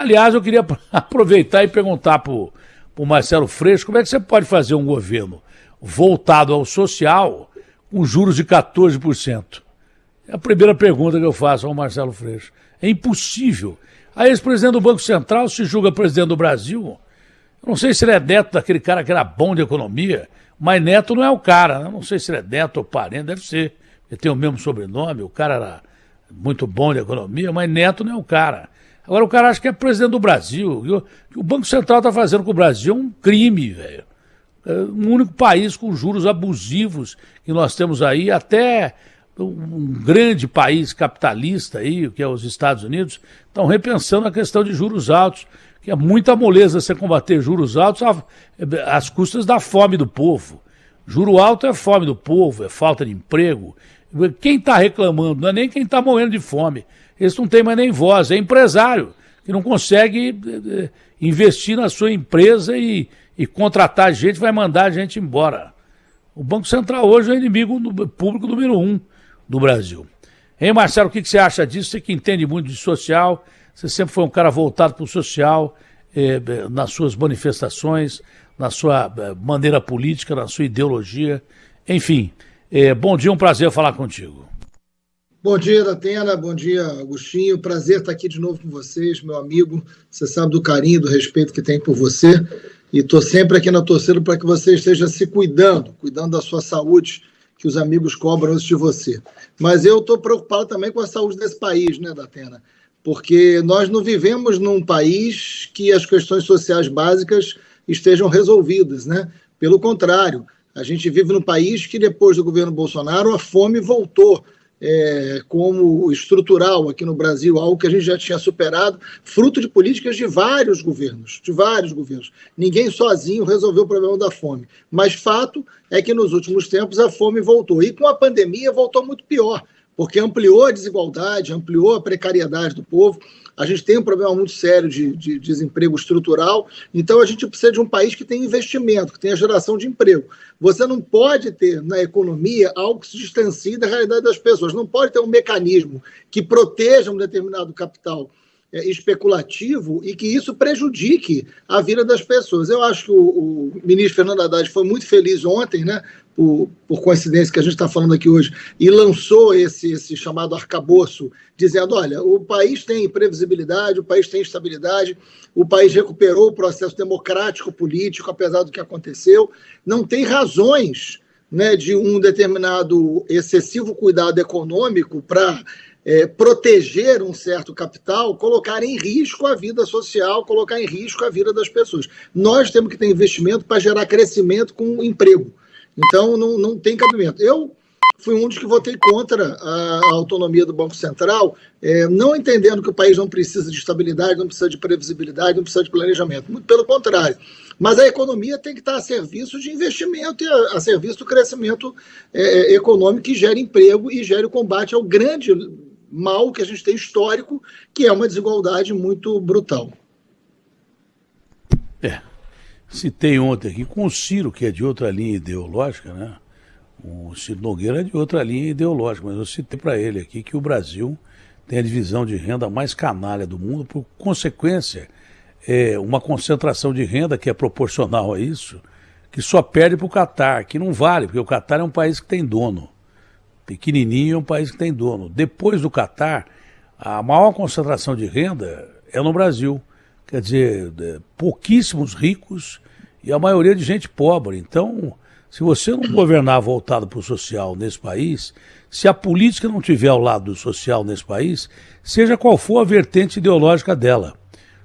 Aliás, eu queria aproveitar e perguntar para o Marcelo Freixo como é que você pode fazer um governo voltado ao social com juros de 14%. É a primeira pergunta que eu faço ao Marcelo Freixo. É impossível. A ex-presidente do Banco Central se julga presidente do Brasil. Eu não sei se ele é neto daquele cara que era bom de economia, mas neto não é o cara, né? Eu não sei se ele é neto ou parente, deve ser. Ele tem o mesmo sobrenome, o cara era muito bom de economia, mas neto não é o cara. Agora o cara acha que é presidente do Brasil. O Banco Central está fazendo com o Brasil um crime, velho. É o único país com juros abusivos que nós temos aí, até um grande país capitalista aí, que é os Estados Unidos, estão repensando a questão de juros altos, que é muita moleza você combater juros altos às custas da fome do povo. Juro alto é fome do povo, é falta de emprego. Quem está reclamando não é nem quem está morrendo de fome. Eles não têm mais nem voz, é empresário que não consegue investir na sua empresa e contratar gente, vai mandar a gente embora. O Banco Central hoje é o inimigo público número 1 do Brasil. Hein, Marcelo, o que você acha disso? Você que entende muito de social, você sempre foi um cara voltado para o social, nas suas manifestações, na sua maneira política, na sua ideologia. Enfim, bom dia, um prazer falar contigo. Bom dia, Datena, bom dia, Agostinho. Prazer estar aqui de novo com vocês, meu amigo. Você sabe do carinho, do respeito que tenho por você. E estou sempre aqui na torcida para que você esteja se cuidando da sua saúde, que os amigos cobram isso de você. Mas eu estou preocupado também com a saúde desse país, né, Datena? Porque nós não vivemos num país que as questões sociais básicas estejam resolvidas, né? Pelo contrário, a gente vive num país que depois do governo Bolsonaro a fome voltou como estrutural aqui no Brasil, algo que a gente já tinha superado, fruto de políticas de vários governos. Ninguém sozinho resolveu o problema da fome. Mas fato é que nos últimos tempos a fome voltou. E com a pandemia voltou muito pior, porque ampliou a desigualdade, ampliou a precariedade do povo. A gente tem um problema muito sério de desemprego estrutural, então a gente precisa de um país que tenha investimento, que tenha geração de emprego. Você não pode ter na economia algo que se distancie da realidade das pessoas, não pode ter um mecanismo que proteja um determinado capital especulativo e que isso prejudique a vida das pessoas. Eu acho que o ministro Fernando Haddad foi muito feliz ontem, né, por coincidência que a gente está falando aqui hoje, e lançou esse chamado arcabouço, dizendo, olha, o país tem previsibilidade, o país tem estabilidade, o país recuperou o processo democrático político, apesar do que aconteceu, não tem razões, né, de um determinado excessivo cuidado econômico para proteger um certo capital, colocar em risco a vida social, colocar em risco a vida das pessoas. Nós temos que ter investimento para gerar crescimento com emprego. Então, não tem cabimento. Eu fui um dos que votei contra a autonomia do Banco Central, não entendendo que o país não precisa de estabilidade, não precisa de previsibilidade, não precisa de planejamento. Muito pelo contrário. Mas a economia tem que estar a serviço de investimento e a serviço do crescimento econômico que gere emprego e gere o combate ao grande mal que a gente tem histórico, que é uma desigualdade muito brutal. Citei ontem aqui com o Ciro, que é de outra linha ideológica, né? O Ciro Nogueira é de outra linha ideológica, mas eu citei para ele aqui que o Brasil tem a divisão de renda mais canalha do mundo, por consequência, uma concentração de renda que é proporcional a isso, que só perde para o Catar, que não vale, porque o Catar é um país que tem dono. Pequenininho é um país que tem dono. Depois do Catar, a maior concentração de renda é no Brasil. Quer dizer, pouquíssimos ricos e a maioria de gente pobre. Então, se você não governar voltado para o social nesse país, se a política não tiver ao lado do social nesse país, seja qual for a vertente ideológica dela,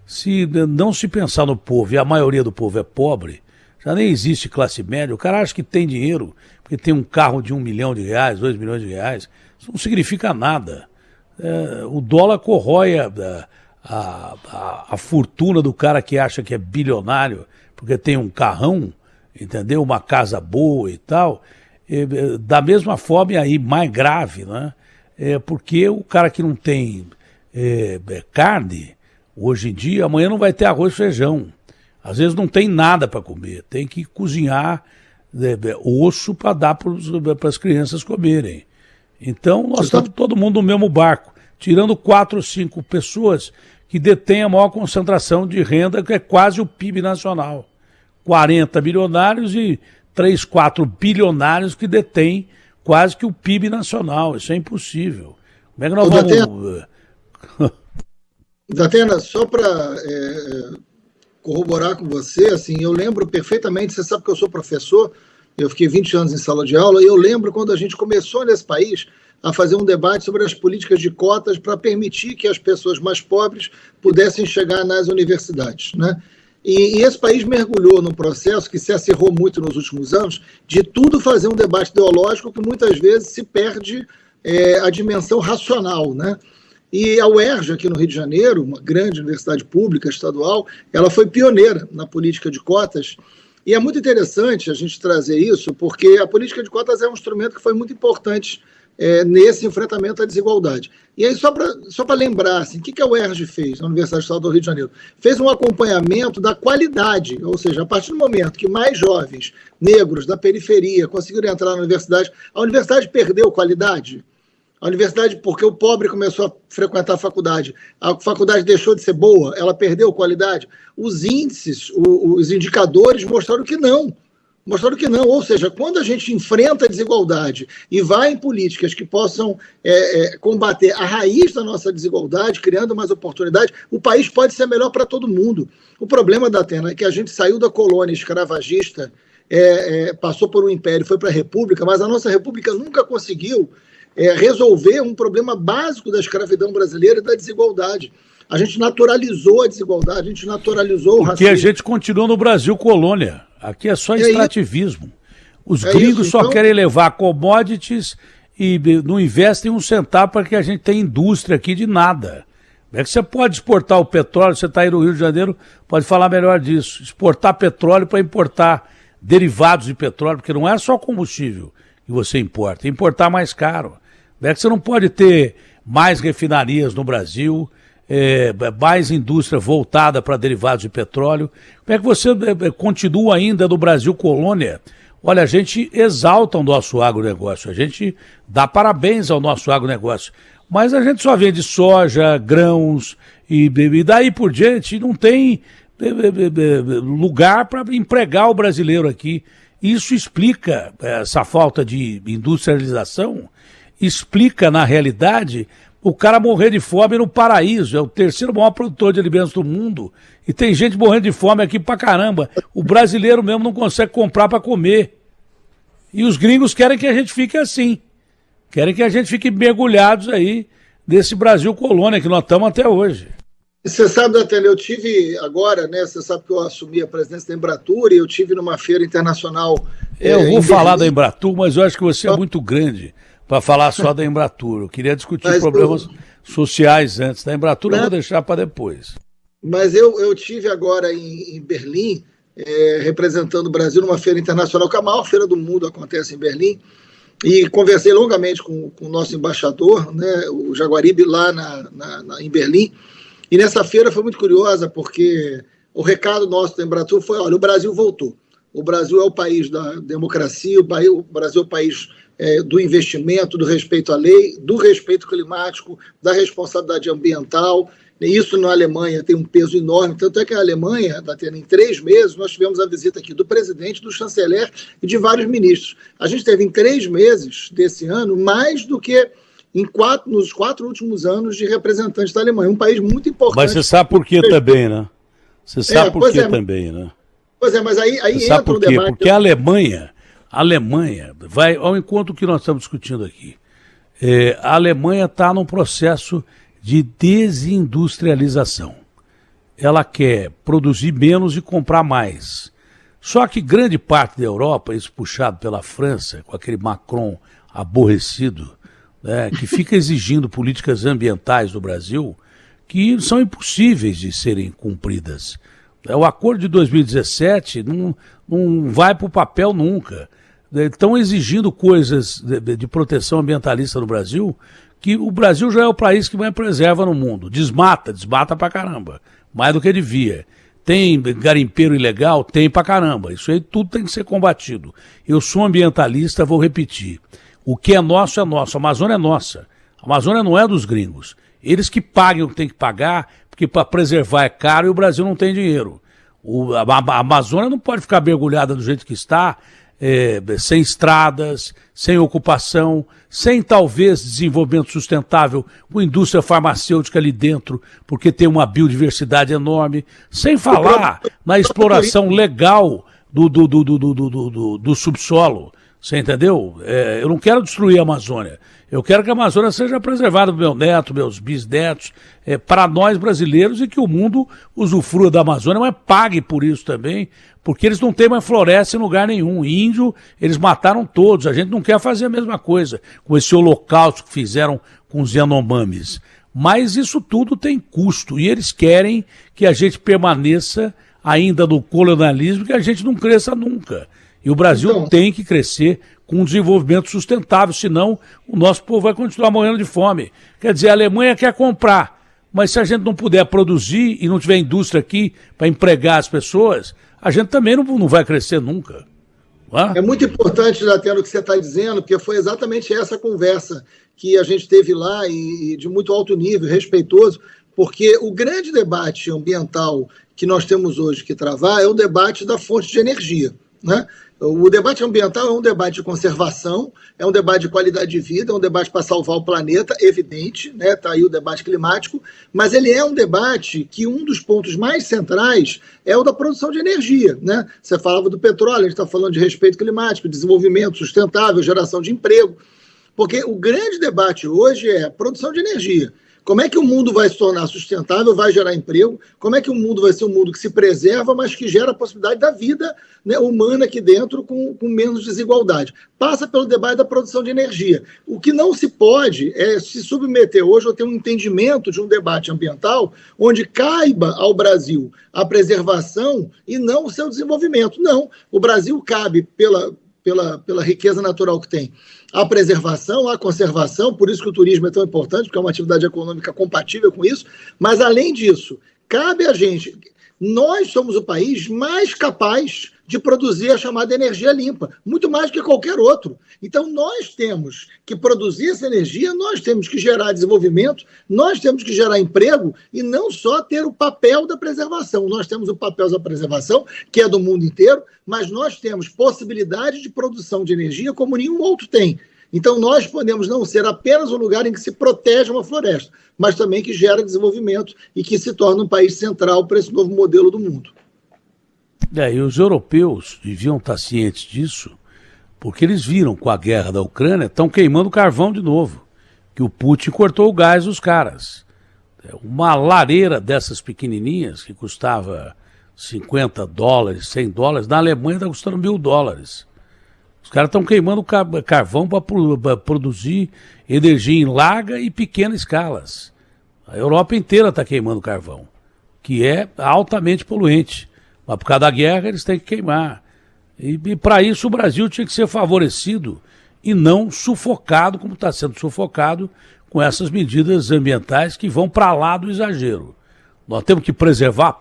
se não se pensar no povo e a maioria do povo é pobre, já nem existe classe média, o cara acha que tem dinheiro porque tem um carro de R$1 milhão, R$2 milhões, isso não significa nada. O dólar corrói a fortuna do cara que acha que é bilionário porque tem um carrão, entendeu? Uma casa boa e tal. Da mesma forma, aí mais grave, né? Porque o cara que não tem carne, hoje em dia, amanhã não vai ter arroz e feijão. Às vezes não tem nada para comer, tem que cozinhar osso para dar para as crianças comerem. Então, nós estamos todo mundo no mesmo barco, tirando 4 ou 5 pessoas que detém a maior concentração de renda, que é quase o PIB nacional. 40 bilionários e 3, 4 bilionários que detêm quase que o PIB nacional. Isso é impossível. Como é que nós vamos... Datena, só para corroborar com você, assim, eu lembro perfeitamente, você sabe que eu sou professor, eu fiquei 20 anos em sala de aula, e eu lembro quando a gente começou nesse país a fazer um debate sobre as políticas de cotas para permitir que as pessoas mais pobres pudessem chegar nas universidades, né? E esse país mergulhou num processo que se acirrou muito nos últimos anos, de tudo fazer um debate ideológico que muitas vezes se perde a dimensão racional, né? E a UERJ, aqui no Rio de Janeiro, uma grande universidade pública estadual, ela foi pioneira na política de cotas. E é muito interessante a gente trazer isso, porque a política de cotas é um instrumento que foi muito importante nesse enfrentamento à desigualdade. E aí, só para lembrar, assim, o que a UERJ fez, a Universidade Estadual do Rio de Janeiro? Fez um acompanhamento da qualidade, ou seja, a partir do momento que mais jovens negros da periferia conseguiram entrar na universidade, a universidade perdeu qualidade? A universidade, porque o pobre começou a frequentar a faculdade deixou de ser boa, ela perdeu qualidade? Os índices, os indicadores mostraram que não. Ou seja, quando a gente enfrenta a desigualdade e vai em políticas que possam combater a raiz da nossa desigualdade, criando mais oportunidades, o país pode ser melhor para todo mundo. O problema, Datena, é que a gente saiu da colônia escravagista, passou por um império, foi para a república, mas a nossa república nunca conseguiu resolver um problema básico da escravidão brasileira e da desigualdade. A gente naturalizou a desigualdade, a gente naturalizou o racismo. Porque a gente continua no Brasil colônia. Aqui é só extrativismo. Os gringos só querem levar commodities e não investem um centavo para que a gente tenha indústria aqui de nada. É que você pode exportar o petróleo, você está aí no Rio de Janeiro, pode falar melhor disso. Exportar petróleo para importar derivados de petróleo, porque não é só combustível que você importa, é importar mais caro. É que você não pode ter mais refinarias no Brasil, mais indústria voltada para derivados de petróleo. Como é que você continua ainda no Brasil colônia? Olha, a gente exalta o nosso agronegócio, a gente dá parabéns ao nosso agronegócio, mas a gente só vende soja, grãos e daí por diante não tem lugar para empregar o brasileiro aqui. Isso explica essa falta de industrialização, explica na realidade o cara morrer de fome no paraíso, é o terceiro maior produtor de alimentos do mundo, e tem gente morrendo de fome aqui pra caramba. O brasileiro mesmo não consegue comprar para comer. E os gringos querem que a gente fique assim, querem que a gente fique mergulhados aí desse Brasil colônia que nós estamos até hoje. Você sabe, Datena, eu tive agora, né? Você sabe que eu assumi a presidência da Embratur e eu tive numa feira internacional. Eu vou falar da Embratur, mas eu acho que você é muito grande para falar só da Embratur. Eu queria discutir problemas sociais antes. Da Embratur eu vou deixar para depois. Mas eu tive agora em Berlim, representando o Brasil numa feira internacional, que a maior feira do mundo acontece em Berlim, e conversei longamente com o nosso embaixador, né, o Jaguaribe, lá em Berlim. E nessa feira foi muito curiosa, porque o recado nosso da Embratur foi: olha, o Brasil voltou. O Brasil é o país da democracia, o Brasil é o país do investimento, do respeito à lei, do respeito climático, da responsabilidade ambiental. Isso na Alemanha tem um peso enorme, tanto é que a Alemanha, em 3 meses, nós tivemos a visita aqui do presidente, do chanceler e de vários ministros. A gente teve em 3 meses desse ano mais do que nos 4 últimos anos de representantes da Alemanha. Um país muito importante. Mas você sabe por que também, né? Você sabe por que também, né? Pois é, mas aí entra por quê? Debate. Porque a Alemanha vai ao encontro que nós estamos discutindo aqui. A Alemanha está num processo de desindustrialização. Ela quer produzir menos e comprar mais. Só que grande parte da Europa, isso puxado pela França, com aquele Macron aborrecido, que fica exigindo políticas ambientais do Brasil que são impossíveis de serem cumpridas. O acordo de 2017 não vai para o papel nunca. Estão exigindo coisas de proteção ambientalista no Brasil, que o Brasil já é o país que mais preserva no mundo. Desmata pra caramba, mais do que devia. Tem garimpeiro ilegal? Tem pra caramba. Isso aí tudo tem que ser combatido. Eu sou ambientalista, vou repetir. O que é nosso é nosso. A Amazônia é nossa. A Amazônia não é dos gringos. Eles que paguem o que tem que pagar porque para preservar é caro e o Brasil não tem dinheiro. A Amazônia não pode ficar mergulhada do jeito que está, sem estradas, sem ocupação, sem talvez desenvolvimento sustentável com indústria farmacêutica ali dentro, porque tem uma biodiversidade enorme, sem falar na exploração legal do subsolo. Você entendeu? Eu não quero destruir a Amazônia. Eu quero que a Amazônia seja preservada para meu neto, meus bisnetos, para nós brasileiros, e que o mundo usufrua da Amazônia, mas pague por isso também, porque eles não têm mais floresta em lugar nenhum. Índio, eles mataram todos. A gente não quer fazer a mesma coisa com esse holocausto que fizeram com os Yanomamis. Mas isso tudo tem custo, e eles querem que a gente permaneça ainda no colonialismo, que a gente não cresça nunca. E o Brasil tem que crescer com um desenvolvimento sustentável, senão o nosso povo vai continuar morrendo de fome. Quer dizer, a Alemanha quer comprar, mas se a gente não puder produzir e não tiver indústria aqui para empregar as pessoas, a gente também não vai crescer nunca. É muito importante, Datena, o que você está dizendo, porque foi exatamente essa conversa que a gente teve lá, e de muito alto nível, respeitoso, porque o grande debate ambiental que nós temos hoje que travar é o debate da fonte de energia, né? O debate ambiental é um debate de conservação, é um debate de qualidade de vida, é um debate para salvar o planeta, evidente, né? Está aí o debate climático, mas ele é um debate que um dos pontos mais centrais é o da produção de energia, né? Você falava do petróleo, a gente está falando de respeito climático, desenvolvimento sustentável, geração de emprego, porque o grande debate hoje é a produção de energia. Como é que o mundo vai se tornar sustentável, vai gerar emprego? Como é que o mundo vai ser um mundo que se preserva, mas que gera a possibilidade da vida, né, humana aqui dentro com menos desigualdade? Passa pelo debate da produção de energia. O que não se pode é se submeter hoje ou ter um entendimento de um debate ambiental onde caiba ao Brasil a preservação e não o seu desenvolvimento. Não, o Brasil cabe pela riqueza natural que tem, a preservação, a conservação, por isso que o turismo é tão importante, porque é uma atividade econômica compatível com isso, mas além disso, cabe a gente, nós somos o país mais capaz de produzir a chamada energia limpa, muito mais do que qualquer outro. Então nós temos que produzir essa energia, nós temos que gerar desenvolvimento, nós temos que gerar emprego e não só ter o papel da preservação. Nós temos o papel da preservação, que é do mundo inteiro, mas nós temos possibilidade de produção de energia como nenhum outro tem. Então nós podemos não ser apenas um lugar em que se protege uma floresta, mas também que gera desenvolvimento e que se torna um país central para esse novo modelo do mundo. E os europeus deviam estar cientes disso, porque eles viram com a guerra da Ucrânia, estão queimando carvão de novo, que o Putin cortou o gás dos caras. Uma lareira dessas pequenininhas, que custava $50, $100, na Alemanha está custando $1.000. Os caras estão queimando carvão para produzir energia em larga e pequenas escalas. A Europa inteira está queimando carvão, que é altamente poluente. Mas por causa da guerra eles têm que queimar. E para isso o Brasil tinha que ser favorecido e não sufocado, como está sendo sufocado com essas medidas ambientais que vão para lá do exagero. Nós temos que preservar,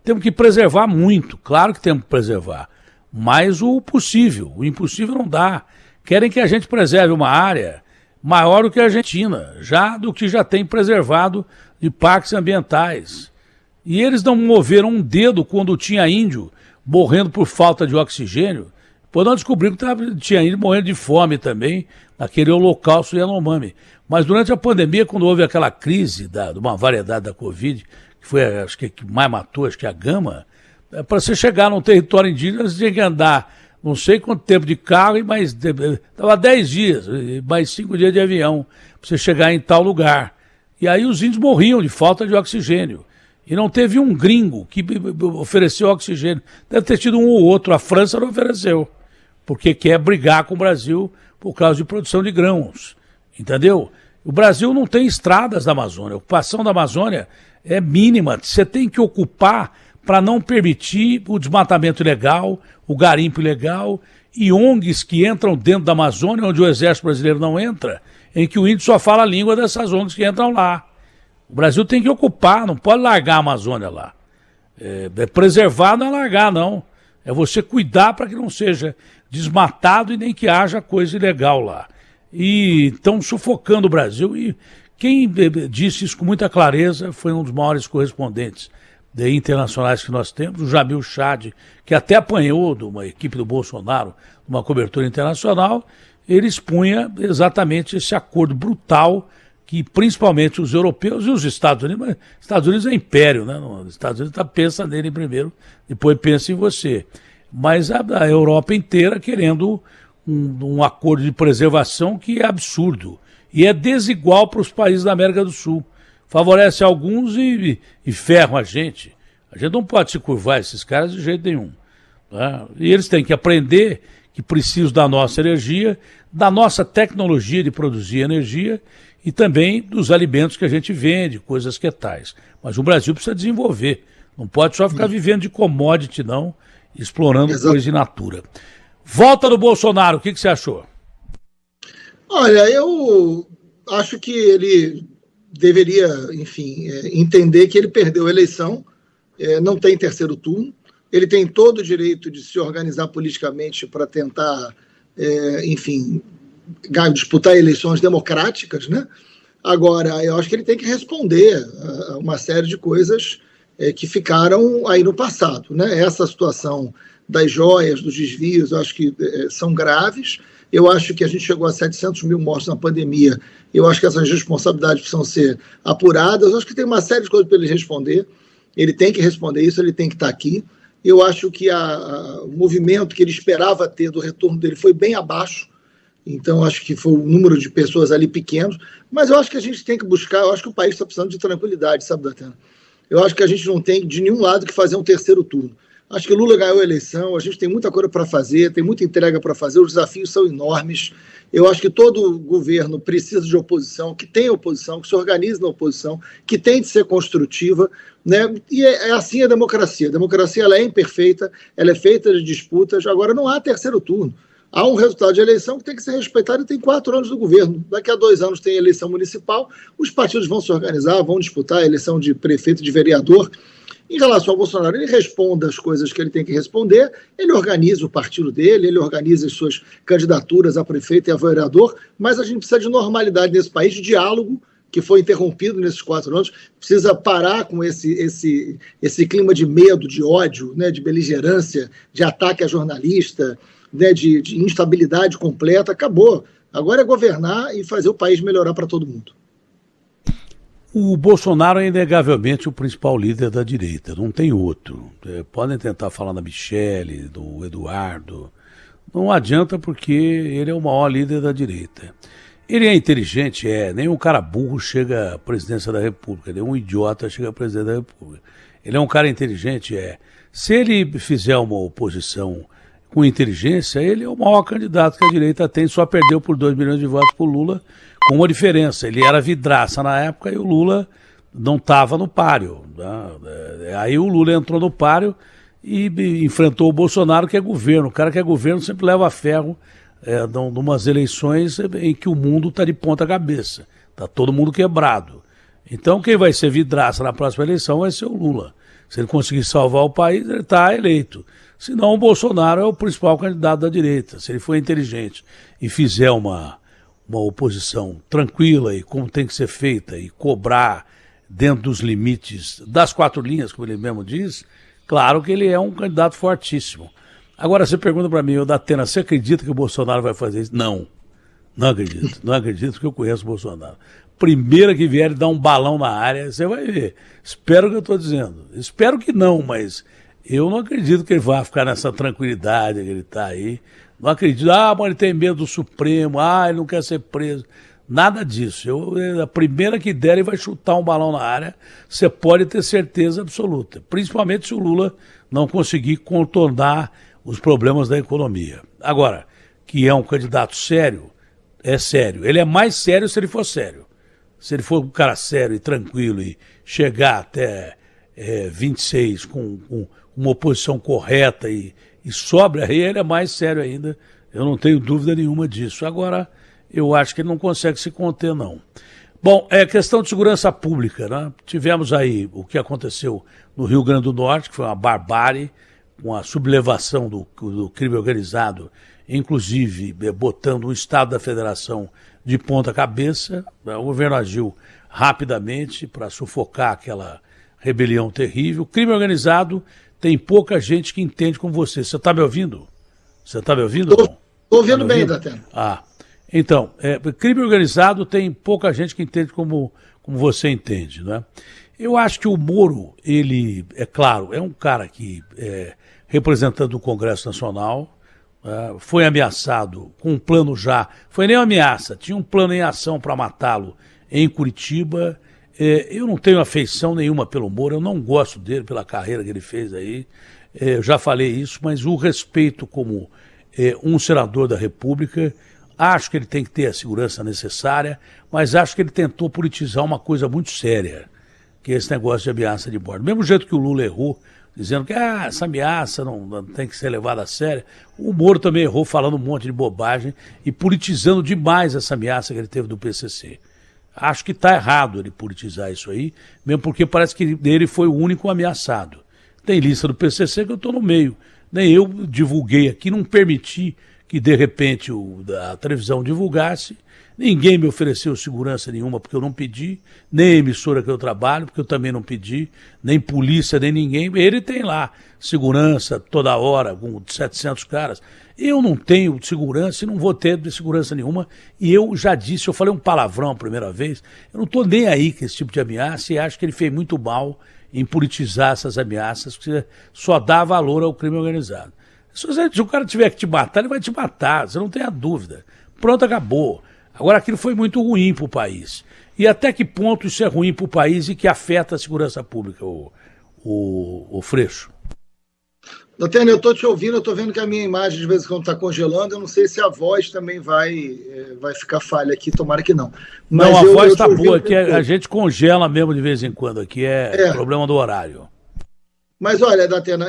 temos que preservar muito, claro que temos que preservar, mas o possível, o impossível não dá. Querem que a gente preserve uma área maior do que a Argentina, do que já tem preservado de parques ambientais. E eles não moveram um dedo quando tinha índio morrendo por falta de oxigênio. Depois nós descobrimos que tinha índio morrendo de fome também, naquele holocausto Yanomami. Mas durante a pandemia, quando houve aquela crise de uma variedade da Covid, que foi, acho que mais matou, acho que a Gama, para você chegar num território indígena, você tinha que andar não sei quanto tempo de carro, estava 10 dias, mais 5 dias de avião, para você chegar em tal lugar. E aí os índios morriam de falta de oxigênio. E não teve um gringo que ofereceu oxigênio. Deve ter tido um ou outro. A França não ofereceu, porque quer brigar com o Brasil por causa de produção de grãos. Entendeu? O Brasil não tem estradas da Amazônia. A ocupação da Amazônia é mínima. Você tem que ocupar para não permitir o desmatamento ilegal, o garimpo ilegal e ONGs que entram dentro da Amazônia, onde o Exército Brasileiro não entra, em que o índio só fala a língua dessas ONGs que entram lá. O Brasil tem que ocupar, não pode largar a Amazônia lá. Preservar não é largar, não. É você cuidar para que não seja desmatado e nem que haja coisa ilegal lá. E estão sufocando o Brasil. E Quem disse isso com muita clareza foi um dos maiores correspondentes internacionais que nós temos, o Jamil Chad, que até apanhou de uma equipe do Bolsonaro, uma cobertura internacional. Ele expunha exatamente esse acordo brutal que principalmente os europeus e os Estados Unidos, mas Estados Unidos é império, né? Os Estados Unidos pensa nele primeiro, depois pensa em você. Mas a Europa inteira querendo um acordo de preservação que é absurdo e é desigual para os países da América do Sul. Favorece alguns e ferram a gente. A gente não pode se curvar a esses caras de jeito nenhum. Tá? E eles têm que aprender que precisam da nossa energia, da nossa tecnologia de produzir energia e também dos alimentos que a gente vende, coisas que tais. Mas o Brasil precisa desenvolver. Não pode só ficar vivendo de commodity, não, explorando coisa in natura. Volta do Bolsonaro, o que você achou? Olha, eu acho que ele deveria, enfim, entender que ele perdeu a eleição, não tem terceiro turno, ele tem todo o direito de se organizar politicamente para tentar, enfim, disputar eleições democráticas, né? Agora, eu acho que ele tem que responder a uma série de coisas que ficaram aí no passado, né? Essa situação das joias, dos desvios, eu acho que são graves. Eu acho que a gente chegou a 700 mil mortos na pandemia. Eu acho que essas responsabilidades precisam ser apuradas. Eu acho que tem uma série de coisas para ele responder. Ele tem que responder isso, ele tem que estar aqui. Eu acho que o movimento que ele esperava ter do retorno dele foi bem abaixo. Então, acho que foi um número de pessoas ali pequenos. Mas eu acho que a gente tem que buscar, eu acho que o país está precisando de tranquilidade, sabe, Datena? Eu acho que a gente não tem de nenhum lado que fazer um terceiro turno. Acho que Lula ganhou a eleição, a gente tem muita coisa para fazer, tem muita entrega para fazer, os desafios são enormes. Eu acho que todo governo precisa de oposição, que tenha oposição, que se organize na oposição, que tente ser construtiva, né? E é assim a democracia. A democracia ela é imperfeita, ela é feita de disputas, agora não há terceiro turno. Há um resultado de eleição que tem que ser respeitado e tem 4 anos do governo. Daqui a 2 anos tem eleição municipal, os partidos vão se organizar, vão disputar a eleição de prefeito, de vereador. Em relação ao Bolsonaro, ele responde as coisas que ele tem que responder, ele organiza o partido dele, ele organiza as suas candidaturas a prefeito e a vereador, mas a gente precisa de normalidade nesse país, de diálogo, que foi interrompido nesses 4 anos, precisa parar com esse clima de medo, de ódio, né, de beligerância, de ataque a jornalista, né, de instabilidade completa. Acabou. Agora é governar e fazer o país melhorar para todo mundo. O Bolsonaro é inegavelmente o principal líder da direita, não tem outro. Podem tentar falar da Michele, do Eduardo, não adianta porque ele é o maior líder da direita. Ele é inteligente, nenhum cara burro chega à presidência da República, nenhum idiota chega à presidência da República. Ele é um cara inteligente, Se ele fizer uma oposição com inteligência, ele é o maior candidato que a direita tem, só perdeu por 2 milhões de votos para o Lula, com uma diferença, ele era vidraça na época e o Lula não estava no páreo. Né? Aí o Lula entrou no páreo e enfrentou o Bolsonaro, que é governo. O cara que é governo sempre leva ferro numas eleições em que o mundo está de ponta cabeça, está todo mundo quebrado. Então quem vai ser vidraça na próxima eleição vai ser o Lula. Se ele conseguir salvar o país, ele está eleito. Senão o Bolsonaro é o principal candidato da direita. Se ele for inteligente e fizer uma oposição tranquila e como tem que ser feita e cobrar dentro dos limites das 4 linhas, como ele mesmo diz, claro que ele é um candidato fortíssimo. Agora você pergunta para mim, Datena, você acredita que o Bolsonaro vai fazer isso? Não acredito. Não acredito porque eu conheço o Bolsonaro. Primeira que vier dar um balão na área, você vai ver. Espero que eu estou dizendo. Espero que não, mas eu não acredito que ele vá ficar nessa tranquilidade que ele está aí. Não acredito, mas ele tem medo do Supremo, ele não quer ser preso. Nada disso. A primeira que der, ele vai chutar um balão na área, você pode ter certeza absoluta. Principalmente se o Lula não conseguir contornar os problemas da economia. Agora, que é um candidato sério, é sério. Ele é mais sério se ele for sério. Se ele for um cara sério e tranquilo e chegar até 26 com uma oposição correta e sóbria, aí ele é mais sério ainda, eu não tenho dúvida nenhuma disso. Agora, eu acho que ele não consegue se conter, não. Bom, questão de segurança pública, né? Tivemos aí o que aconteceu no Rio Grande do Norte, que foi uma barbárie, com a sublevação do crime organizado, inclusive botando o Estado da Federação de ponta cabeça. O governo agiu rapidamente para sufocar aquela rebelião terrível. O crime organizado tem pouca gente que entende como você. Você está me ouvindo? Você está me ouvindo? Estou ouvindo bem, Datena. Então, crime organizado tem pouca gente que entende como você entende, né? Eu acho que o Moro, ele, é claro, é um cara que, representante do Congresso Nacional, foi ameaçado com um plano já, foi nem uma ameaça, tinha um plano em ação para matá-lo em Curitiba. Eu não tenho afeição nenhuma pelo Moro, eu não gosto dele pela carreira que ele fez aí, eu já falei isso, mas o respeito como um senador da República, acho que ele tem que ter a segurança necessária, mas acho que ele tentou politizar uma coisa muito séria, que é esse negócio de ameaça de morte. Do mesmo jeito que o Lula errou, dizendo que essa ameaça não tem que ser levada a sério, o Moro também errou falando um monte de bobagem e politizando demais essa ameaça que ele teve do PCC. Acho que está errado ele politizar isso aí, mesmo porque parece que ele foi o único ameaçado. Tem lista do PCC que eu estou no meio. Nem eu divulguei aqui, não permiti que de repente a televisão divulgasse. Ninguém me ofereceu segurança nenhuma porque eu não pedi, nem a emissora que eu trabalho porque eu também não pedi, nem polícia, nem ninguém. Ele tem lá segurança toda hora, com 700 caras. Eu não tenho segurança e não vou ter de segurança nenhuma. E eu já disse, eu falei um palavrão a primeira vez, eu não estou nem aí com esse tipo de ameaça e acho que ele fez muito mal em politizar essas ameaças, que só dá valor ao crime organizado. Se o cara tiver que te matar, ele vai te matar, você não tem a dúvida. Pronto, acabou. Agora, aquilo foi muito ruim para o país. E até que ponto isso é ruim para o país e que afeta a segurança pública, o Freixo? Datena, eu estou te ouvindo, eu estou vendo que a minha imagem de vez em quando está congelando, eu não sei se a voz também vai ficar falha aqui, tomara que não. Mas não, a voz está boa, que a gente congela mesmo de vez em quando aqui, problema do horário. Mas olha, Datena,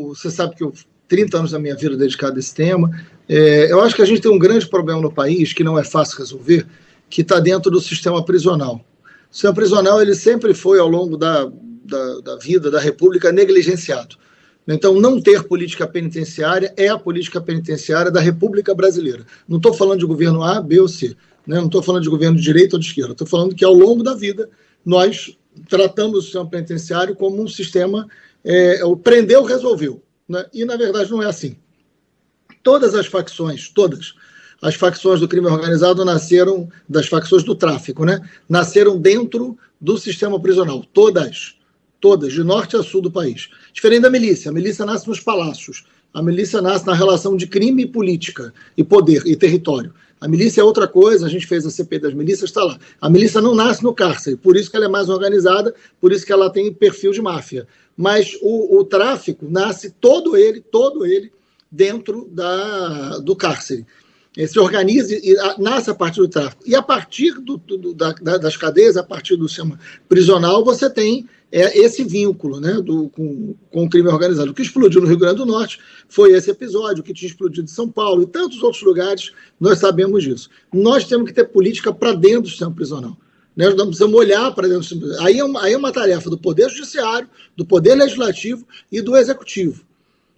você sabe que eu 30 anos da minha vida dedicado a esse tema, eu acho que a gente tem um grande problema no país, que não é fácil resolver, que está dentro do sistema prisional. O sistema prisional, ele sempre foi, ao longo da vida da República, negligenciado. Então, não ter política penitenciária é a política penitenciária da República Brasileira. Não estou falando de governo A, B ou C, né? Não estou falando de governo de direita ou de esquerda. Estou falando que, ao longo da vida, nós tratamos o sistema penitenciário como um sistema prendeu, resolveu. Né? E, na verdade, não é assim. Todas as facções do crime organizado nasceram, das facções do tráfico, né? Nasceram dentro do sistema prisional. Todas, de norte a sul do país. Diferente da milícia. A milícia nasce nos palácios. A milícia nasce na relação de crime e política, e poder, e território. A milícia é outra coisa, a gente fez a CPI das milícias, está lá. A milícia não nasce no cárcere, por isso que ela é mais organizada, por isso que ela tem perfil de máfia. Mas o tráfico nasce todo ele dentro do cárcere. Se organiza e nasce a partir do tráfico. E a partir das cadeias, a partir do sistema prisional, você tem esse vínculo, né, com o crime organizado. O que explodiu no Rio Grande do Norte foi esse episódio, o que tinha explodido em São Paulo e tantos outros lugares, nós sabemos disso. Nós temos que ter política para dentro do sistema prisional. Nós não precisamos olhar para dentro do sistema prisional. Aí é uma tarefa do Poder Judiciário, do Poder Legislativo e do Executivo.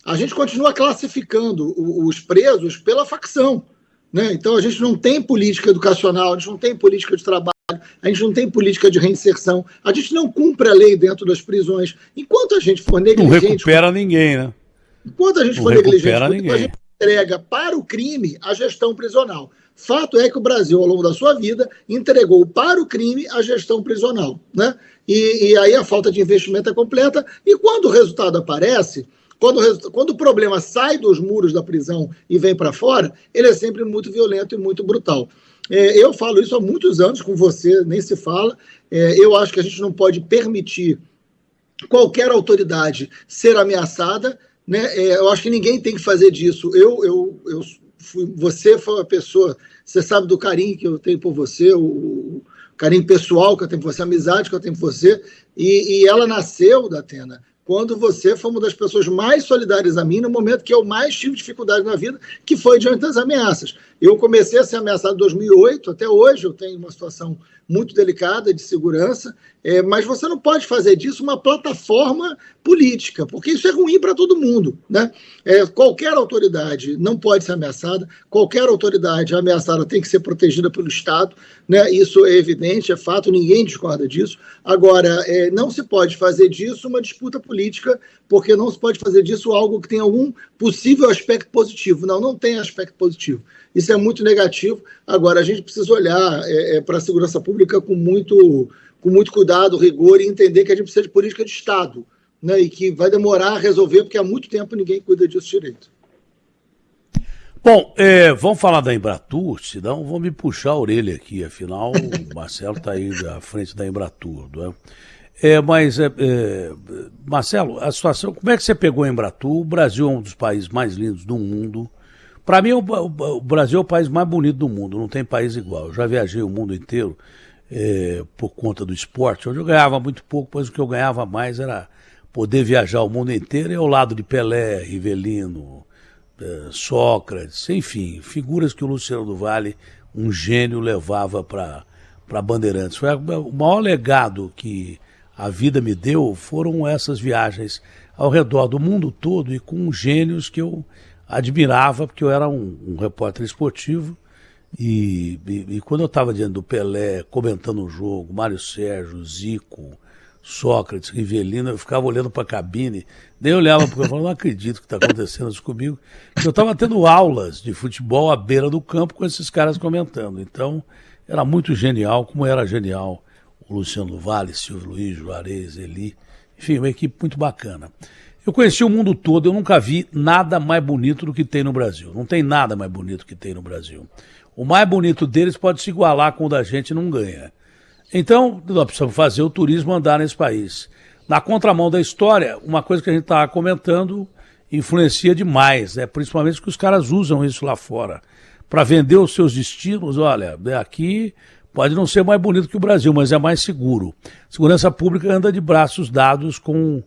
A gente continua classificando os presos pela facção. Né? Então, a gente não tem política educacional, a gente não tem política de trabalho, a gente não tem política de reinserção, a gente não cumpre a lei dentro das prisões. Enquanto a gente for negligente... Não recupera ninguém, né? Enquanto a gente for negligente, a gente entrega para o crime a gestão prisional. Fato é que o Brasil, ao longo da sua vida, entregou para o crime a gestão prisional. Né? E aí a falta de investimento é completa, e quando o resultado aparece... Quando o problema sai dos muros da prisão e vem para fora, ele é sempre muito violento e muito brutal. Eu falo isso há muitos anos com você, nem se fala. Eu acho que a gente não pode permitir qualquer autoridade ser ameaçada. Né? Eu acho que ninguém tem que fazer disso. Você foi uma pessoa, você sabe do carinho que eu tenho por você, o carinho pessoal que eu tenho por você, a amizade que eu tenho por você, e ela nasceu, Datena, quando você foi uma das pessoas mais solidárias a mim, no momento que eu mais tive dificuldade na vida, que foi diante das ameaças. Eu comecei a ser ameaçado em 2008, até hoje eu tenho uma situação muito delicada de segurança, Mas você não pode fazer disso uma plataforma política, porque isso é ruim para todo mundo, né? Qualquer autoridade não pode ser ameaçada, qualquer autoridade ameaçada tem que ser protegida pelo Estado, né? Isso é evidente, é fato, ninguém discorda disso. Agora, não se pode fazer disso uma disputa política, porque não se pode fazer disso algo que tem algum possível aspecto positivo. Não tem aspecto positivo. Isso é muito negativo. Agora, a gente precisa olhar para a segurança pública com muito cuidado, rigor, e entender que a gente precisa de política de Estado, né? E que vai demorar a resolver, porque há muito tempo ninguém cuida disso direito. Bom, vamos falar da Embratur, senão vão me puxar a orelha aqui, afinal o Marcelo está aí à frente da Embratur, não é? Marcelo, a situação, como é que você pegou a Embratur? O Brasil é um dos países mais lindos do mundo. Para mim, o Brasil é o país mais bonito do mundo, não tem país igual. Eu já viajei o mundo inteiro por conta do esporte, onde eu ganhava muito pouco, pois o que eu ganhava mais era poder viajar o mundo inteiro e ao lado de Pelé, Rivelino, Sócrates, enfim, figuras que o Luciano do Vale, um gênio, levava para Bandeirantes. Foi o maior legado que a vida me deu, foram essas viagens ao redor do mundo todo e com gênios que eu admirava, porque eu era um repórter esportivo e quando eu estava diante do Pelé, comentando o jogo, Mário Sérgio, Zico, Sócrates, Rivelino, eu ficava olhando para a cabine, daí eu olhava porque eu falava, não acredito que está acontecendo isso comigo, eu estava tendo aulas de futebol à beira do campo com esses caras comentando, então era muito genial, como era genial o Luciano do Vale, Silvio Luiz, Juarez, Eli, enfim, uma equipe muito bacana. Eu conheci o mundo todo, eu nunca vi nada mais bonito do que tem no Brasil. Não tem nada mais bonito que tem no Brasil. O mais bonito deles pode se igualar com o da gente e não ganha. Então, nós precisamos fazer o turismo andar nesse país. Na contramão da história, uma coisa que a gente estava comentando influencia demais, principalmente que os caras usam isso lá fora. Para vender os seus destinos, olha, aqui pode não ser mais bonito que o Brasil, mas é mais seguro. Segurança pública anda de braços dados com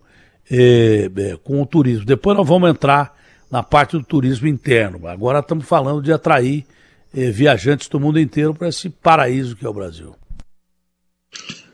o turismo. Depois nós vamos entrar na parte do turismo interno. Agora estamos falando de atrair viajantes do mundo inteiro para esse paraíso que é o Brasil.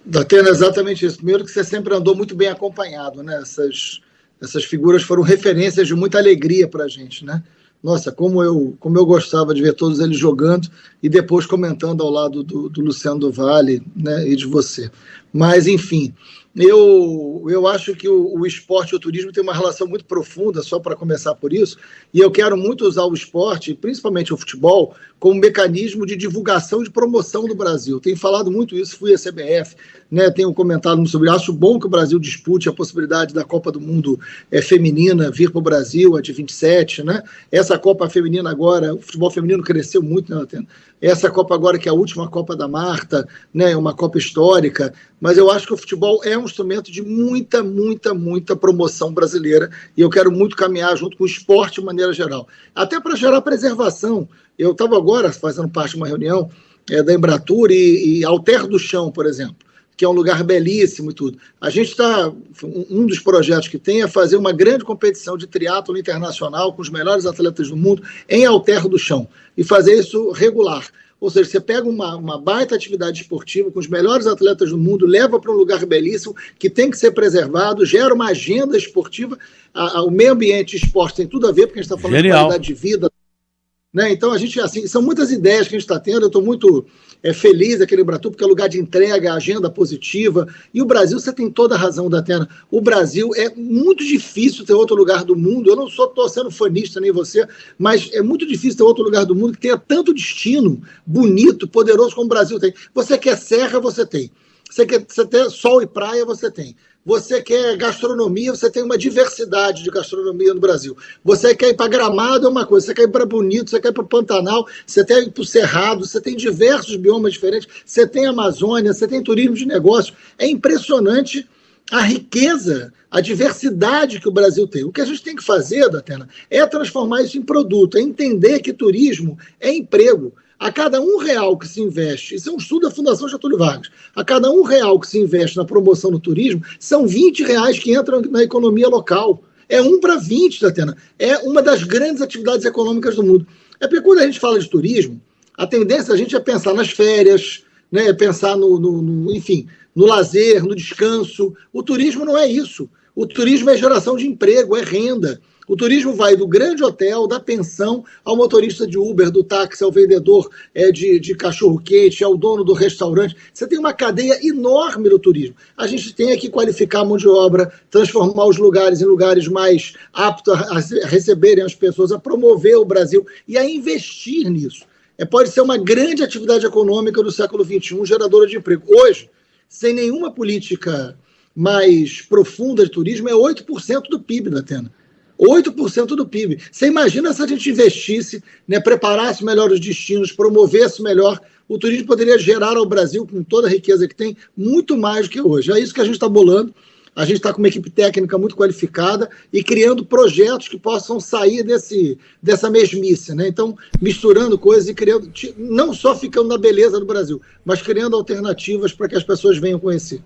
Datena, exatamente isso. Primeiro que você sempre andou muito bem acompanhado, né? Essas figuras foram referências de muita alegria para a gente, né? Nossa, como eu gostava de ver todos eles jogando e depois comentando ao lado do Luciano do Vale, né, e de você. Mas, enfim, eu acho que o esporte e o turismo têm uma relação muito profunda, só para começar por isso, e eu quero muito usar o esporte, principalmente o futebol, como mecanismo de divulgação e de promoção do Brasil. Tenho falado muito isso, fui à CBF, né, tenho comentado sobre isso. Acho bom que o Brasil dispute a possibilidade da Copa do Mundo feminina vir para o Brasil, a de 27, né? Essa Copa feminina agora, o futebol feminino cresceu muito, né, Atena? Essa Copa agora, que é a última Copa da Marta, né, uma Copa histórica, mas eu acho que o futebol é um instrumento de muita, muita, muita promoção brasileira e eu quero muito caminhar junto com o esporte de maneira geral. Até para gerar preservação. Eu estava agora fazendo parte de uma reunião da Embratur e Alter do Chão, por exemplo, que é um lugar belíssimo e tudo. A gente está, um dos projetos que tem é fazer uma grande competição de triatlon internacional com os melhores atletas do mundo em Alter do Chão e fazer isso regular. Ou seja, você pega uma baita atividade esportiva com os melhores atletas do mundo, leva para um lugar belíssimo que tem que ser preservado, gera uma agenda esportiva. O meio ambiente e esporte tem tudo a ver, porque a gente está falando de qualidade de vida. Né? Então, a gente, assim, são muitas ideias que a gente está tendo. Eu estou muito feliz aquele Embratur, porque é lugar de entrega, agenda positiva. E o Brasil, você tem toda a razão, Datena. O Brasil é muito difícil ter outro lugar do mundo. Eu não estou sendo fanista, nem você, mas é muito difícil ter outro lugar do mundo que tenha tanto destino bonito, poderoso como o Brasil tem. Você quer serra, você tem. Você quer sol e praia, você tem. Você quer gastronomia, você tem uma diversidade de gastronomia no Brasil. Você quer ir para Gramado, é uma coisa. Você quer ir para Bonito, você quer ir para Pantanal, você quer ir para o Cerrado, você tem diversos biomas diferentes, você tem Amazônia, você tem turismo de negócio. É impressionante a riqueza, a diversidade que o Brasil tem. O que a gente tem que fazer, Datena, é transformar isso em produto, é entender que turismo é emprego. A cada R$1 que se investe, isso é um estudo da Fundação Getúlio Vargas, a cada R$1 que se investe na promoção do turismo, são R$20 que entram na economia local. É 1 para 20, Tatena. É uma das grandes atividades econômicas do mundo. É porque quando a gente fala de turismo, a tendência a gente é pensar nas férias, né, pensar enfim, no lazer, no descanso. O turismo não é isso. O turismo é geração de emprego, é renda. O turismo vai do grande hotel, da pensão, ao motorista de Uber, do táxi, ao vendedor de cachorro-quente, ao dono do restaurante. Você tem uma cadeia enorme no turismo. A gente tem que qualificar a mão de obra, transformar os lugares em lugares mais aptos a receberem as pessoas, a promover o Brasil e a investir nisso. Pode ser uma grande atividade econômica do século XXI, geradora de emprego. Hoje, sem nenhuma política mais profunda de turismo, é 8% do PIB da Atena. 8% do PIB. Você imagina se a gente investisse, preparasse melhor os destinos, promovesse melhor, o turismo poderia gerar ao Brasil, com toda a riqueza que tem, muito mais do que hoje. É isso que a gente está bolando. A gente está com uma equipe técnica muito qualificada e criando projetos que possam sair dessa mesmice. Então, misturando coisas e criando, não só ficando na beleza do Brasil, mas criando alternativas para que as pessoas venham conhecer.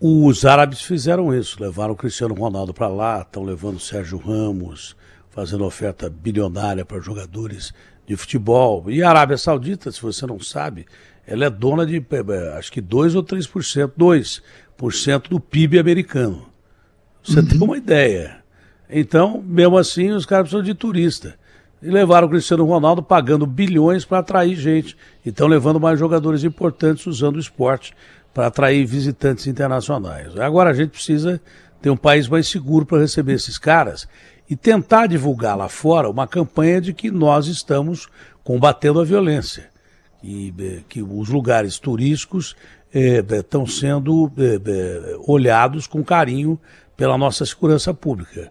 Os árabes fizeram isso, levaram o Cristiano Ronaldo para lá, estão levando o Sérgio Ramos, fazendo oferta bilionária para jogadores de futebol. E a Arábia Saudita, se você não sabe, ela é dona de acho que 2 ou 3%, 2% do PIB americano. Você tem uma ideia. Então, mesmo assim, os caras precisam de turista. E levaram o Cristiano Ronaldo pagando bilhões para atrair gente. E estão levando mais jogadores importantes usando o esporte para atrair visitantes internacionais. Agora a gente precisa ter um país mais seguro para receber esses caras e tentar divulgar lá fora uma campanha de que nós estamos combatendo a violência e que os lugares turísticos estão sendo olhados com carinho pela nossa segurança pública.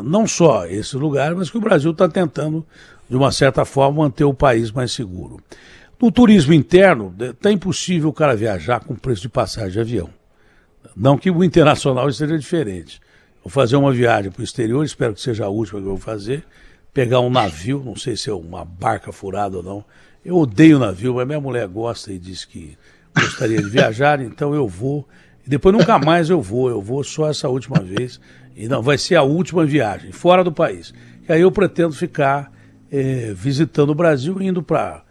Não só esse lugar, mas que o Brasil está tentando, de uma certa forma, manter o país mais seguro. No turismo interno, está impossível o cara viajar com preço de passagem de avião. Não que o internacional seja diferente. Vou fazer uma viagem para o exterior, espero que seja a última que eu vou fazer, pegar um navio, não sei se é uma barca furada ou não. Eu odeio navio, mas minha mulher gosta e diz que gostaria de viajar, então eu vou. E depois nunca mais eu vou só essa última vez. E não, vai ser a última viagem, fora do país. E aí eu pretendo ficar visitando o Brasil, indo para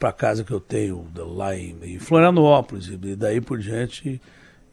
a casa que eu tenho lá em Florianópolis e daí por diante.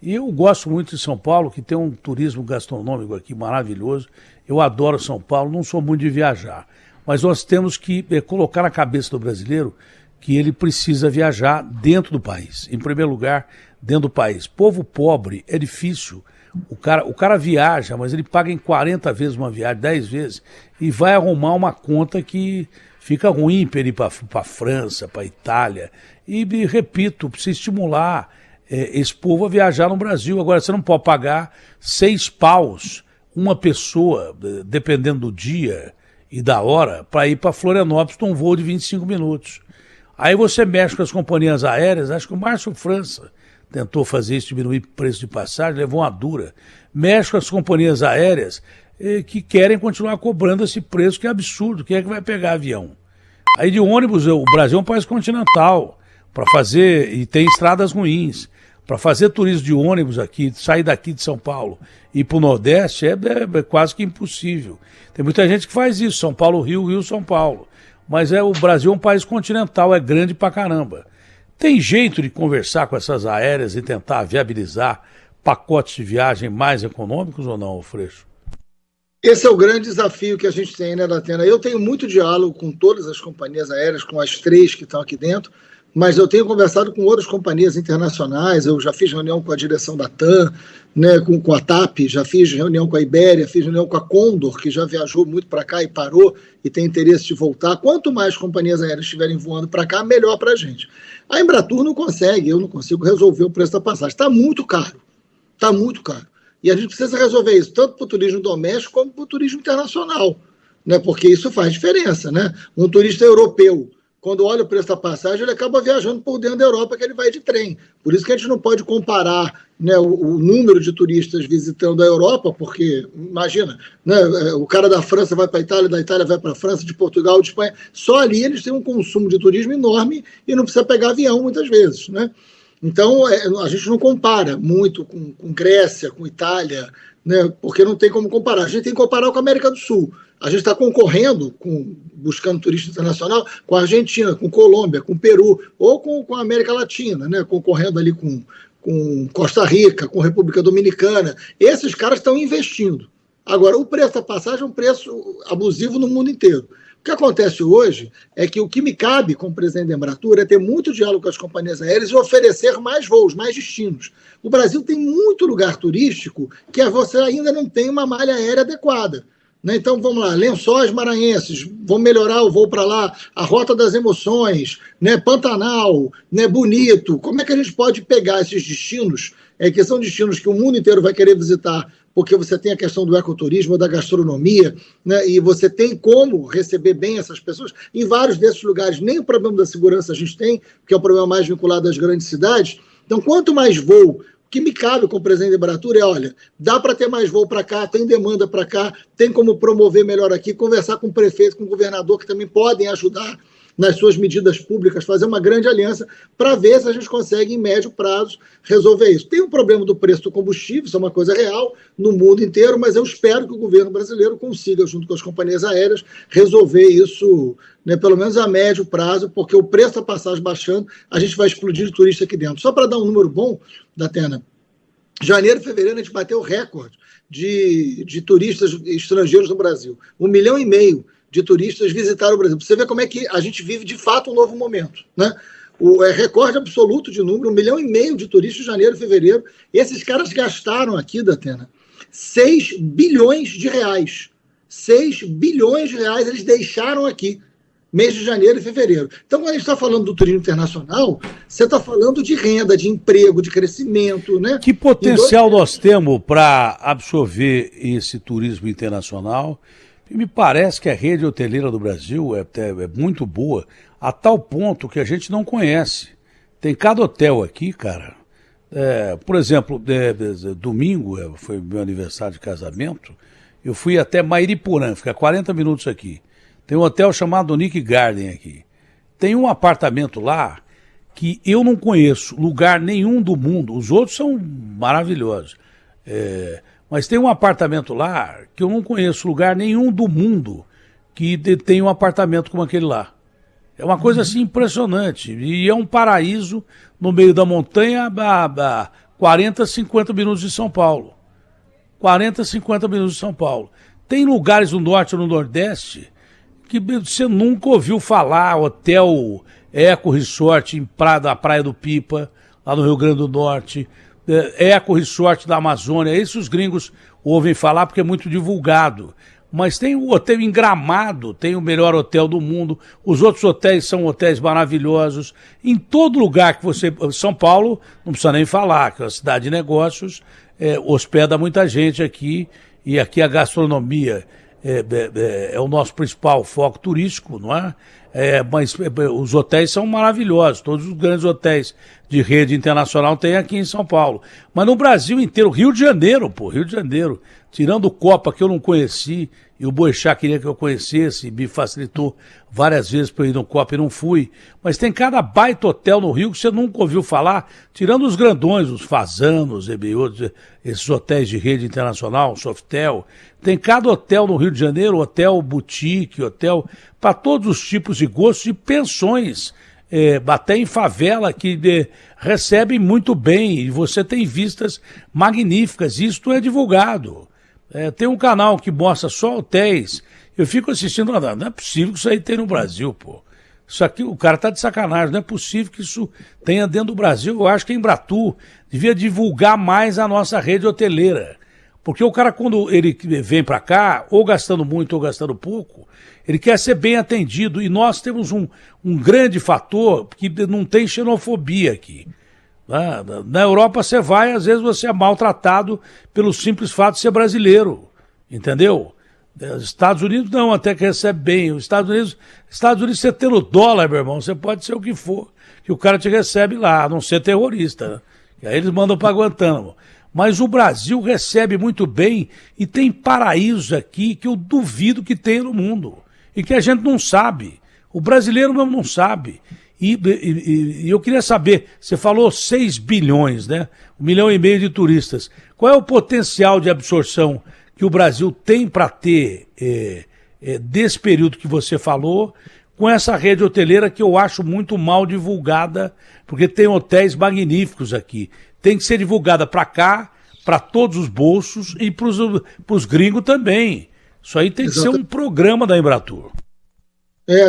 E eu gosto muito de São Paulo, que tem um turismo gastronômico aqui maravilhoso. Eu adoro São Paulo, não sou muito de viajar. Mas nós temos que colocar na cabeça do brasileiro que ele precisa viajar dentro do país. Em primeiro lugar, dentro do país. Povo pobre é difícil. O cara viaja, mas ele paga em 40 vezes uma viagem, 10 vezes, e vai arrumar uma conta que fica ruim para ir para a França, para a Itália. E, repito, precisa estimular esse povo a viajar no Brasil. Agora, você não pode pagar 6 paus uma pessoa, dependendo do dia e da hora, para ir para Florianópolis num voo de 25 minutos. Aí você mexe com as companhias aéreas, acho que o Márcio França tentou fazer isso, diminuir o preço de passagem, levou uma dura. Mexe com as companhias aéreas que querem continuar cobrando esse preço, que é absurdo. Quem é que vai pegar avião? Aí de ônibus, o Brasil é um país continental, para fazer, e tem estradas ruins. Para fazer turismo de ônibus aqui, sair daqui de São Paulo e ir para o Nordeste é quase que impossível. Tem muita gente que faz isso, São Paulo, Rio, Rio, São Paulo. Mas o Brasil é um país continental, é grande pra caramba. Tem jeito de conversar com essas aéreas e tentar viabilizar pacotes de viagem mais econômicos ou não, Freixo? Esse é o grande desafio que a gente tem, né, Datena? Eu tenho muito diálogo com todas as companhias aéreas, com as 3 que estão aqui dentro, mas eu tenho conversado com outras companhias internacionais. Eu já fiz reunião com a direção da TAM, né, com a TAP, já fiz reunião com a Ibéria, fiz reunião com a Condor, que já viajou muito para cá e parou e tem interesse de voltar. Quanto mais companhias aéreas estiverem voando para cá, melhor para a gente. A Embratur não consegue, eu não consigo resolver o preço da passagem. Está muito caro, está muito caro. E a gente precisa resolver isso, tanto para o turismo doméstico como para o turismo internacional, né, porque isso faz diferença, né? Um turista europeu, quando olha o preço da passagem, ele acaba viajando por dentro da Europa, que ele vai de trem. Por isso que a gente não pode comparar, né, o número de turistas visitando a Europa, porque, imagina, né, o cara da França vai para a Itália, da Itália vai para a França, de Portugal, de Espanha. Só ali eles têm um consumo de turismo enorme e não precisa pegar avião muitas vezes, né? Então, a gente não compara muito com Grécia, com Itália, né, porque não tem como comparar. A gente tem que comparar com a América do Sul. A gente está concorrendo, buscando turista internacional, com a Argentina, com Colômbia, com Peru, ou com a América Latina, né, concorrendo ali com Costa Rica, com República Dominicana. Esses caras estão investindo. Agora, o preço da passagem é um preço abusivo no mundo inteiro. O que acontece hoje é que o que me cabe como presidente da Embratur é ter muito diálogo com as companhias aéreas e oferecer mais voos, mais destinos. O Brasil tem muito lugar turístico que você ainda não tem uma malha aérea adequada. Né? Então, vamos lá, Lençóis Maranhenses, vamos melhorar o voo para lá, a Rota das Emoções, né? Pantanal, né? Bonito. Como é que a gente pode pegar esses destinos, que são destinos que o mundo inteiro vai querer visitar, porque você tem a questão do ecoturismo, da gastronomia, né, e você tem como receber bem essas pessoas. Em vários desses lugares, nem o problema da segurança a gente tem, que é um problema mais vinculado às grandes cidades. Então, quanto mais voo, o que me cabe como presidente da Embratur é, olha, dá para ter mais voo para cá, tem demanda para cá, tem como promover melhor aqui, conversar com o prefeito, com o governador, que também podem ajudar nas suas medidas públicas, fazer uma grande aliança para ver se a gente consegue, em médio prazo, resolver isso. Tem um problema do preço do combustível, isso é uma coisa real no mundo inteiro, mas eu espero que o governo brasileiro consiga, junto com as companhias aéreas, resolver isso, né, pelo menos a médio prazo, porque o preço da passagem baixando, a gente vai explodir de turista aqui dentro. Só para dar um número bom, Datena, janeiro e fevereiro a gente bateu o recorde de turistas estrangeiros no Brasil. 1,5 milhão de turistas visitaram o Brasil. Você vê como é que a gente vive, de fato, um novo momento. Né? O recorde absoluto de número, 1,5 milhão de turistas em janeiro e fevereiro. E esses caras gastaram aqui, Datena, 6 bilhões de reais. 6 bilhões de reais eles deixaram aqui, mês de janeiro e fevereiro. Então, quando a gente está falando do turismo internacional, você está falando de renda, de emprego, de crescimento. Né? Que potencial nós temos para absorver esse turismo internacional? Me parece que a rede hoteleira do Brasil é muito boa, a tal ponto que a gente não conhece. Tem cada hotel aqui, cara. Por exemplo, domingo, foi meu aniversário de casamento, eu fui até Mairiporã, fica 40 minutos aqui. Tem um hotel chamado Nick Garden aqui. Tem um apartamento lá que eu não conheço lugar nenhum do mundo, os outros são maravilhosos. Mas tem um apartamento lá que eu não conheço lugar nenhum do mundo que tem um apartamento como aquele lá. É uma coisa assim impressionante. E é um paraíso no meio da montanha a 40, 50 minutos de São Paulo. 40, 50 minutos de São Paulo. Tem lugares no norte ou no nordeste que você nunca ouviu falar. Hotel Eco Resort da Praia do Pipa, lá no Rio Grande do Norte. Eco Resort da Amazônia, esses os gringos ouvem falar porque é muito divulgado. Mas tem o hotel em Gramado, tem o melhor hotel do mundo, os outros hotéis são hotéis maravilhosos. Em todo lugar que você... São Paulo, não precisa nem falar, que é uma cidade de negócios, hospeda muita gente aqui, e aqui a gastronomia é o nosso principal foco turístico, não é? Mas os hotéis são maravilhosos, todos os grandes hotéis de rede internacional tem aqui em São Paulo. Mas no Brasil inteiro, Rio de Janeiro, tirando o Copa que eu não conheci, e o Boechat queria que eu conhecesse, me facilitou várias vezes para eu ir no Copa e não fui. Mas tem cada baita hotel no Rio que você nunca ouviu falar, tirando os grandões, os Fazanos, esses hotéis de rede internacional, Softel. Tem cada hotel no Rio de Janeiro, hotel boutique, hotel para todos os tipos de gostos e pensões, até em favela, que recebem muito bem e você tem vistas magníficas. Isto é divulgado. Tem um canal que mostra só hotéis. Eu fico assistindo, não é possível que isso aí tenha no Brasil, pô. Isso aqui, o cara tá de sacanagem, não é possível que isso tenha dentro do Brasil. Eu acho que a Embratur devia divulgar mais a nossa rede hoteleira. Porque o cara, quando ele vem para cá, ou gastando muito ou gastando pouco, ele quer ser bem atendido. E nós temos um grande fator que não tem xenofobia aqui. Na Europa você vai, às vezes você é maltratado pelo simples fato de ser brasileiro. Entendeu? Os Estados Unidos não, até que recebe bem. Os Estados Unidos você tendo dólar, meu irmão, você pode ser o que for, que o cara te recebe lá, a não ser terrorista. Né? E aí eles mandam para Guantánamo. Mas o Brasil recebe muito bem e tem paraísos aqui que eu duvido que tenha no mundo. E que a gente não sabe. O brasileiro mesmo não sabe. E eu queria saber, você falou 6 bilhões, né? 1,5 milhão de turistas. Qual é o potencial de absorção que o Brasil tem para ter desse período que você falou, com essa rede hoteleira que eu acho muito mal divulgada, porque tem hotéis magníficos aqui. Tem que ser divulgada para cá, para todos os bolsos e para os gringos também. Isso aí tem que ser um programa da Embratur.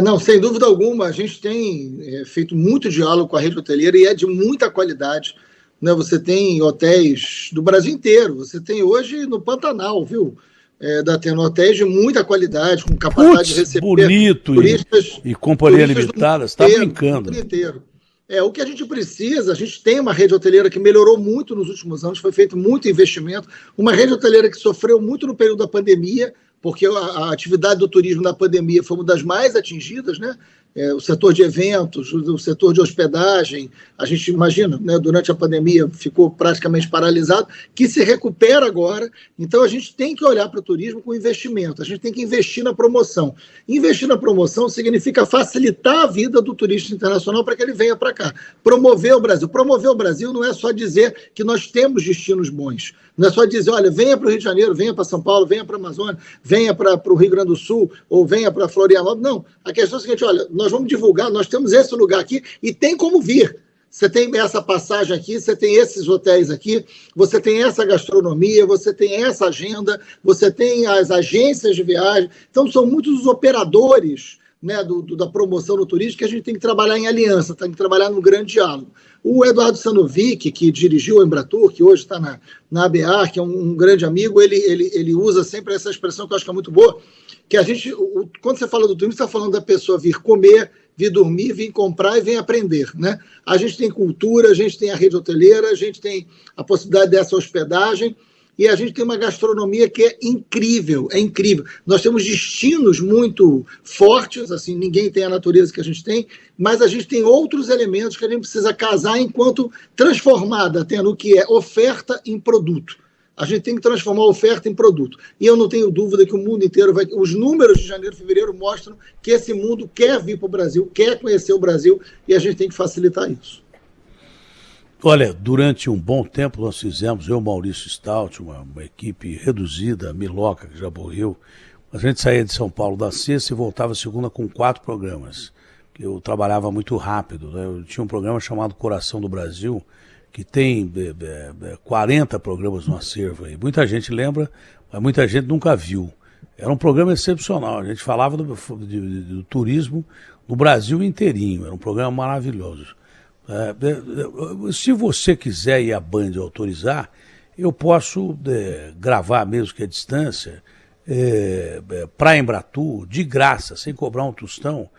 Não, sem dúvida alguma. A gente tem feito muito diálogo com a rede hoteleira e é de muita qualidade. Né? Você tem hotéis do Brasil inteiro. Você tem hoje no Pantanal, viu? Tendo hotéis de muita qualidade, com capacidade de receber bonito turistas, e companhia limitada, você está brincando. O que a gente precisa, a gente tem uma rede hoteleira que melhorou muito nos últimos anos, foi feito muito investimento, uma rede hoteleira que sofreu muito no período da pandemia, porque a atividade do turismo na pandemia foi uma das mais atingidas, né? O setor de eventos, o setor de hospedagem, a gente imagina, né, durante a pandemia ficou praticamente paralisado, que se recupera agora. Então a gente tem que olhar para o turismo com investimento, a gente tem que investir na promoção. Investir na promoção significa facilitar a vida do turista internacional para que ele venha para cá. Promover o Brasil não é só dizer que nós temos destinos bons, não é só dizer, olha, venha para o Rio de Janeiro, venha para São Paulo, venha para a Amazônia, venha para o Rio Grande do Sul, ou venha para Florianópolis. Não, a questão é a seguinte, olha, nós vamos divulgar, nós temos esse lugar aqui e tem como vir. Você tem essa passagem aqui, você tem esses hotéis aqui, você tem essa gastronomia, você tem essa agenda, você tem as agências de viagem. Então, são muitos os operadores, né, da promoção no turismo que a gente tem que trabalhar em aliança, tem que trabalhar no grande diálogo. O Eduardo Sanovic, que dirigiu a Embratur, que hoje está na ABA, que é um grande amigo, ele usa sempre essa expressão que eu acho que é muito boa, que a gente, quando você fala do turismo, você está falando da pessoa vir comer, vir dormir, vir comprar e vir aprender, né? A gente tem cultura, a gente tem a rede hoteleira, a gente tem a possibilidade dessa hospedagem e a gente tem uma gastronomia que é incrível, é incrível. Nós temos destinos muito fortes, assim, ninguém tem a natureza que a gente tem, mas a gente tem outros elementos que a gente precisa casar enquanto transformada, tendo o que é oferta em produto. A gente tem que transformar a oferta em produto. E eu não tenho dúvida que o mundo inteiro vai... Os números de janeiro e fevereiro mostram que esse mundo quer vir para o Brasil, quer conhecer o Brasil, e a gente tem que facilitar isso. Olha, durante um bom tempo nós fizemos, eu, Maurício Stout, uma equipe reduzida, a Miloca, que já morreu, a gente saía de São Paulo da sexta e voltava segunda com 4 programas. Eu trabalhava muito rápido, né? Eu tinha um programa chamado Coração do Brasil, que tem 40 programas no acervo aí. Muita gente lembra, mas muita gente nunca viu. Era um programa excepcional, a gente falava do turismo no Brasil inteirinho, era um programa maravilhoso. Se você quiser ir à Band autorizar, eu posso gravar mesmo que a distância, para a Embratur, de graça, sem cobrar um tostão,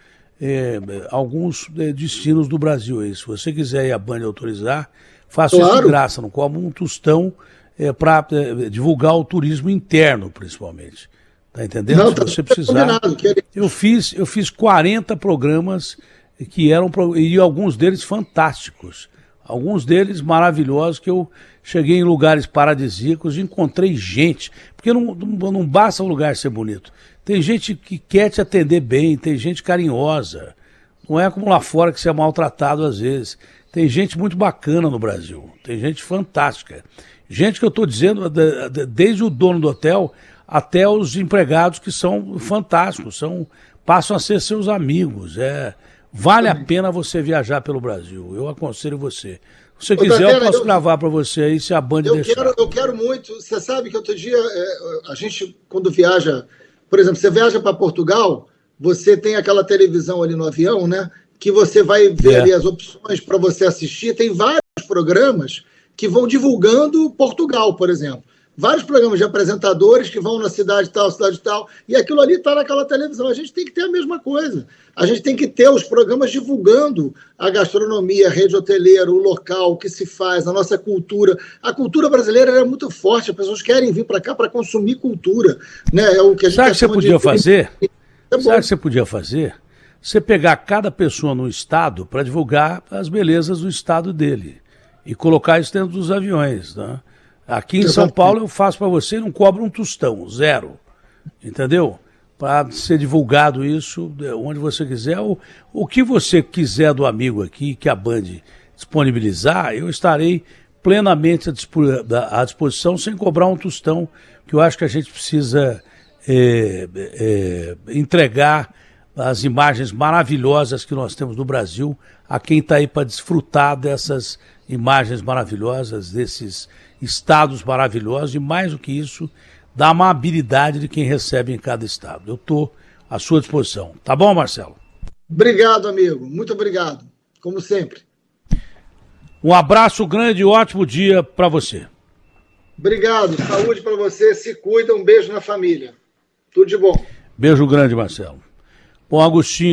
alguns destinos do Brasil aí. Se você quiser ir à Band autorizar, faço isso de graça, não cobro um tostão para divulgar o turismo interno, principalmente. Tá entendendo? Não, se você precisar. Eu fiz 40 programas que eram, e alguns deles fantásticos, alguns deles maravilhosos, que eu cheguei em lugares paradisíacos e encontrei gente, porque não basta o lugar ser bonito, tem gente que quer te atender bem, tem gente carinhosa, não é como lá fora que você é maltratado às vezes, tem gente muito bacana no Brasil, tem gente fantástica, gente que eu estou dizendo, desde o dono do hotel até os empregados que são fantásticos, passam a ser seus amigos, vale a pena você viajar pelo Brasil. Eu aconselho você. Se você quiser, eu posso gravar para você aí, se a Band deixar. Eu quero muito. Você sabe que outro dia, a gente, quando viaja, por exemplo, você viaja para Portugal, você tem aquela televisão ali no avião, né? Que você vai ver ali as opções para você assistir. Tem vários programas que vão divulgando Portugal, por exemplo. Vários programas de apresentadores que vão na cidade tal, e aquilo ali está naquela televisão. A gente tem que ter a mesma coisa. A gente tem que ter os programas divulgando a gastronomia, a rede hoteleira, o local, o que se faz, a nossa cultura. A cultura brasileira é muito forte, as pessoas querem vir para cá para consumir cultura. Né? É o que a gente Sabe o que você podia fazer? Sabe o que você podia fazer? Você pegar cada pessoa no estado para divulgar as belezas do estado dele e colocar isso dentro dos aviões, né? Aqui em São Paulo eu faço para você e não cobro um tostão, 0. Entendeu? para ser divulgado isso onde você quiser. O que você quiser do amigo aqui, que a Band disponibilizar, eu estarei plenamente à disposição, sem cobrar um tostão, que eu acho que a gente precisa entregar as imagens maravilhosas que nós temos no Brasil a quem está aí para desfrutar dessas imagens maravilhosas, desses estados maravilhosos, e mais do que isso, da amabilidade de quem recebe em cada estado. Eu estou à sua disposição. Tá bom, Marcelo? Obrigado, amigo. Muito obrigado. Como sempre. Um abraço grande e ótimo dia para você. Obrigado. Saúde para você. Se cuida. Um beijo na família. Tudo de bom. Beijo grande, Marcelo. Bom, Agostinho.